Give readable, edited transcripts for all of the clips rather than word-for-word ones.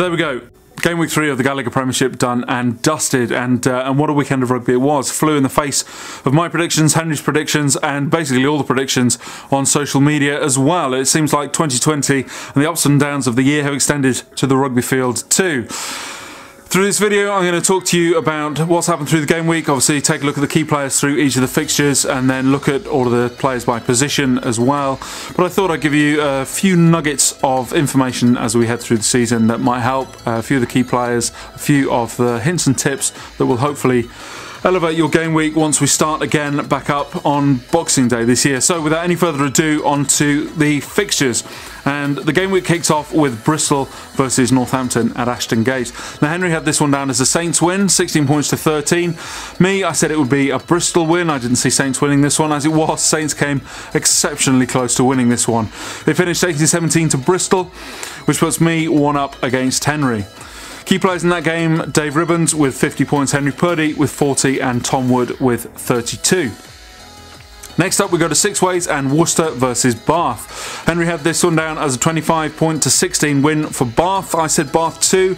So there we go. Game week 3 of the Gallagher Premiership done and dusted, and what a weekend of rugby it was. Flew in the face of my predictions, Henry's predictions, and basically all the predictions on social media as well. It seems like 2020 and the ups and downs of the year have extended to the rugby field too. Through this video, I'm going to talk to you about what's happened through the game week. Obviously, take a look at the key players through each of the fixtures and then look at all of the players by position as well. But I thought I'd give you a few nuggets of information as we head through the season that might help. A few of the key players, a few of the hints and tips that will hopefully elevate your game week once we start again back up on Boxing Day this year. So without any further ado, on to the fixtures. And the game week kicks off with Bristol versus Northampton at Ashton Gate. Now Henry had this one down as a Saints win, 16 points to 13. Me, I said it would be a Bristol win. I didn't see Saints winning this one. As it was, Saints came exceptionally close to winning this one. They finished 18-17 to Bristol, which puts me one up against Henry. Key players in that game, Dave Ribbons with 50 points, Henry Purdy with 40 and Tom Wood with 32. Next up we go to Six Ways and Worcester versus Bath. Henry had this one down as a 25 point to 16 win for Bath. I said Bath 2.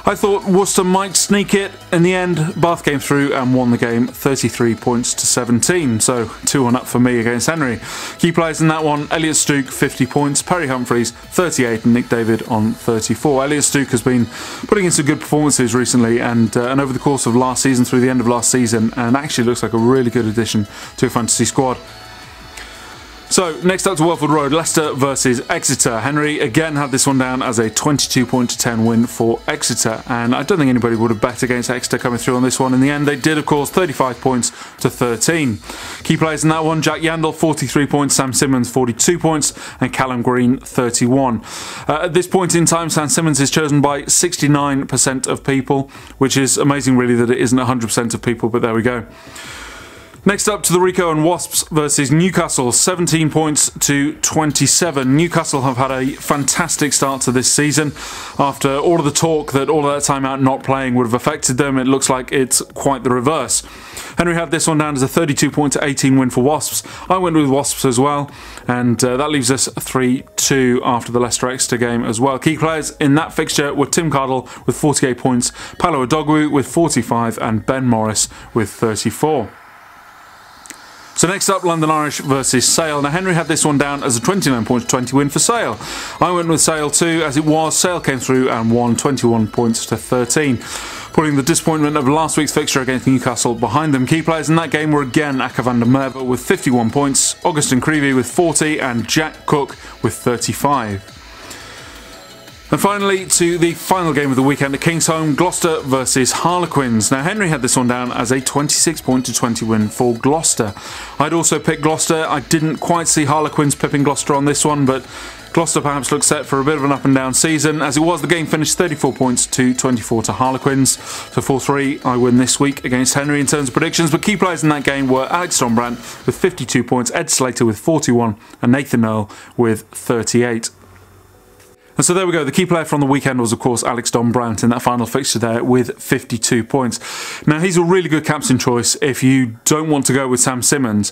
I thought Worcester might sneak it. In the end, Bath came through and won the game 33 points to 17. So 2-1 up for me against Henry. Key players in that one, Elliot Stooke 50 points, Perry Humphreys 38 and Nick David on 34. Elliot Stooke has been putting in some good performances recently and over the course of last season through the end of last season, and actually looks like a really good addition to a fantasy squad. So, next up to Welford Road, Leicester versus Exeter. Henry again had this one down as a 22 point to 10 win for Exeter, and I don't think anybody would have bet against Exeter coming through on this one. In the end, they did, of course, 35 points to 13. Key players in that one, Jack Yandel 43 points, Sam Simmons 42 points, and Callum Green 31. At this point in time, Sam Simmons is chosen by 69% of people, which is amazing really that it isn't 100% of people, but there we go. Next up to the Rico and Wasps versus Newcastle, 17 points to 27. Newcastle have had a fantastic start to this season. After all of the talk that all of that time out not playing would have affected them, it looks like it's quite the reverse. Henry had this one down as a 32 point to 18 win for Wasps. I went with Wasps as well, and that leaves us 3-2 after the Leicester Exeter game as well. Key players in that fixture were Tim Cardle with 48 points, Paolo Odogwu with 45 and Ben Morris with 34. So next up, London Irish versus Sale. Now Henry had this one down as a 29 points to 20 win for Sale. I went with Sale too, as it was. Sale came through and won 21 points to 13. Putting the disappointment of last week's fixture against Newcastle behind them. Key players in that game were again Aka van der Merwe with 51 points, Augustin Creevy with 40 and Jack Cook with 35. And finally, to the final game of the weekend at Kingsholm, Gloucester versus Harlequins. Now, Henry had this one down as a 26 point to 20 win for Gloucester. I'd also picked Gloucester. I didn't quite see Harlequins pipping Gloucester on this one, but Gloucester perhaps looks set for a bit of an up and down season. As it was, the game finished 34 points to 24 to Harlequins. So 4-3, I win this week against Henry in terms of predictions. But key players in that game were Alex Dombrant with 52 points, Ed Slater with 41, and Nathan Earl with 38. And so there we go, the key player from the weekend was of course Alex Dombrant in that final fixture there with 52 points. Now he's a really good captain choice if you don't want to go with Sam Simmons.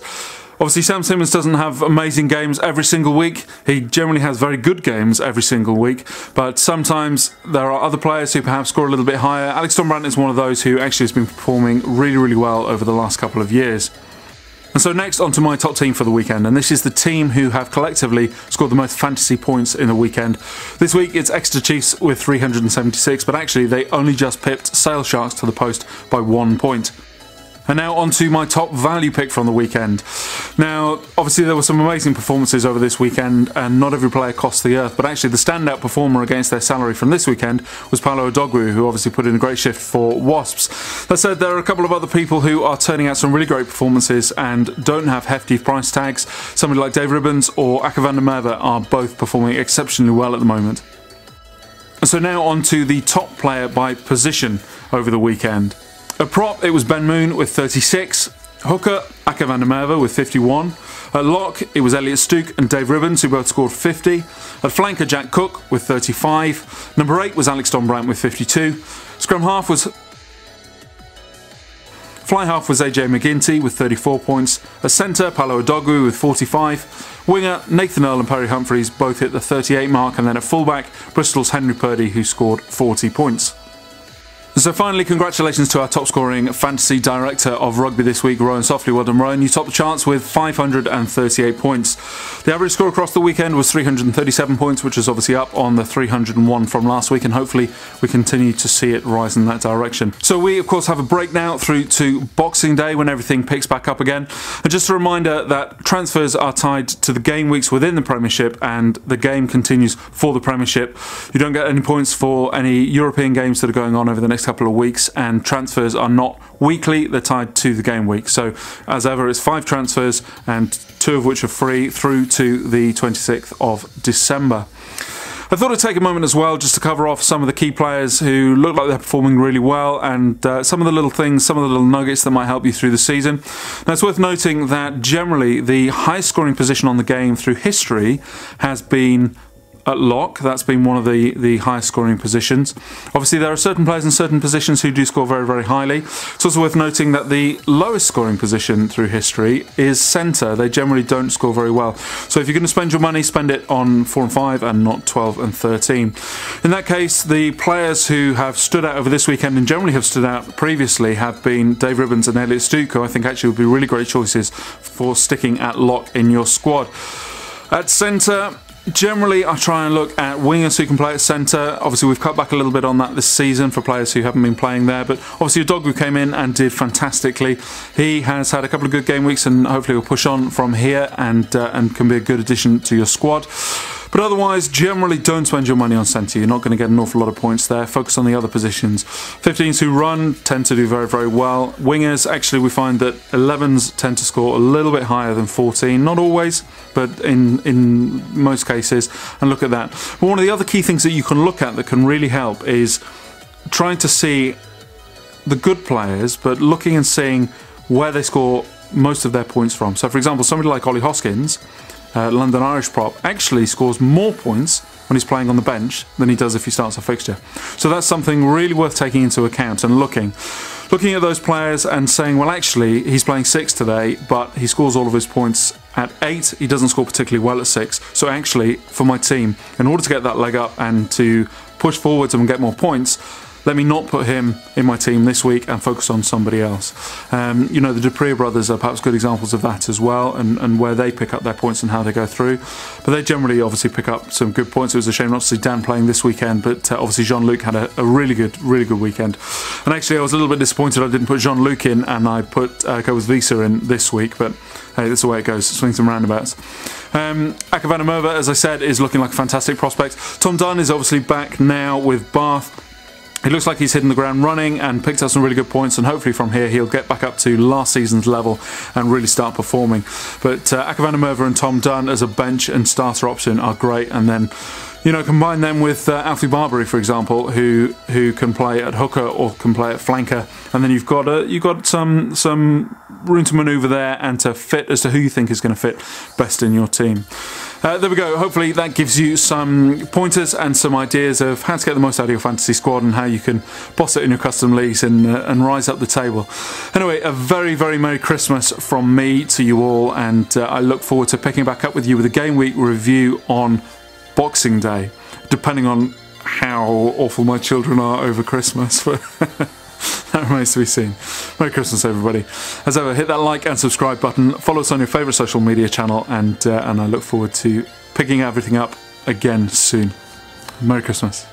Obviously Sam Simmons doesn't have amazing games every single week, he generally has very good games every single week, but sometimes there are other players who perhaps score a little bit higher. Alex Dombrant is one of those who actually has been performing really well over the last couple of years. And so next on to my top team for the weekend, and this is the team who have collectively scored the most fantasy points in the weekend. This week it's Exeter Chiefs with 376, but actually they only just pipped Sale Sharks to the post by 1 point. And now on to my top value pick from the weekend. Now, obviously there were some amazing performances over this weekend and not every player cost the earth, but actually the standout performer against their salary from this weekend was Paolo Odogwu, who obviously put in a great shift for Wasps. That said, there are a couple of other people who are turning out some really great performances and don't have hefty price tags. Somebody like Dave Ribbons or Aka van der Merwe are both performing exceptionally well at the moment. And so now on to the top player by position over the weekend. At prop, it was Ben Moon with 36. Hooker, Aka van der Merwe with 51. At lock, it was Elliot Stooke and Dave Ribbons who both scored 50. At flanker, Jack Cook with 35. Number 8 was Alex Dombrant with 52. Scrum half was Fly half was AJ McGinty with 34 points. At centre, Paolo Odogwu with 45. Winger, Nathan Earl and Perry Humphreys both hit the 38 mark, and then at fullback, Bristol's Henry Purdy, who scored 40 points. So finally, congratulations to our top scoring fantasy director of rugby this week, Rowan Softly. Well done, Rowan. You topped the charts with 538 points. The average score across the weekend was 337 points, which is obviously up on the 301 from last week, and hopefully we continue to see it rise in that direction. So we, of course, have a break now through to Boxing Day when everything picks back up again. And just a reminder that transfers are tied to the game weeks within the Premiership, and the game continues for the Premiership. You don't get any points for any European games that are going on over the next couple of weeks, and transfers are not weekly, they're tied to the game week. So as ever, it's 5 transfers, and 2 of which are free through to the 26th of December. I thought I'd take a moment as well just to cover off some of the key players who look like they're performing really well, and some of the little things, some of the little nuggets that might help you through the season. Now, it's worth noting that generally the highest scoring position on the game through history has been at lock. That's been one of the highest scoring positions. Obviously, there are certain players in certain positions who do score very, very highly. It's also worth noting that the lowest scoring position through history is centre. They generally don't score very well. So if you're going to spend your money, spend it on 4 and 5 and not 12 and 13. In that case, the players who have stood out over this weekend and generally have stood out previously have been Dave Ribbons and Elliot Stooke, who I think actually would be really great choices for sticking at lock in your squad. At centre, generally, I try and look at wingers who can play at centre. Obviously, we've cut back a little bit on that this season for players who haven't been playing there, but obviously Odogwu came in and did fantastically. He has had a couple of good game weeks, and hopefully will push on from here and can be a good addition to your squad. But otherwise, generally don't spend your money on centre. You're not going to get an awful lot of points there. Focus on the other positions. 15s who run tend to do very, very well. Wingers, actually, we find that 11s tend to score a little bit higher than 14. Not always, but in most cases. And look at that. But one of the other key things that you can look at that can really help is trying to see the good players, but looking and seeing where they score most of their points from. So, for example, somebody like Ollie Hoskins, London Irish prop, actually scores more points when he's playing on the bench than he does if he starts a fixture. So that's something really worth taking into account and looking at those players and saying, well, actually, he's playing 6 today, but he scores all of his points at 8. He doesn't score particularly well at 6. So actually, for my team, in order to get that leg up and to push forwards and get more points, let me not put him in my team this week and focus on somebody else. You know, the Dupree brothers are perhaps good examples of that as well, and where they pick up their points and how they go through. But they generally obviously pick up some good points. It was a shame not to see Dan playing this weekend, but obviously Jean-Luc had a really good weekend. And actually I was a little bit disappointed I didn't put Jean-Luc in and I put Koos Visa in this week, but hey, that's the way it goes. Swings and roundabouts. Aka van der Merwe, as I said, is looking like a fantastic prospect. Tom Dunn is obviously back now with Bath. It looks like he's hitting the ground running and picked up some really good points, and hopefully from here he'll get back up to last season's level and really start performing. But Aka van der Merwe and Tom Dunn as a bench and starter option are great, and then, you know, combine them with Alfie Barbary, for example, who can play at hooker or can play at flanker, and then you've got some room to manoeuvre there and to fit as to who you think is going to fit best in your team. There we go. Hopefully that gives you some pointers and some ideas of how to get the most out of your fantasy squad and how you can boss it in your custom leagues and rise up the table. Anyway, a very, very Merry Christmas from me to you all, and I look forward to picking back up with you with a Game Week review on Boxing Day, depending on how awful my children are over Christmas. That remains to be seen. Merry Christmas, everybody. As ever, hit that like and subscribe button. Follow us on your favourite social media channel, and I look forward to picking everything up again soon. Merry Christmas.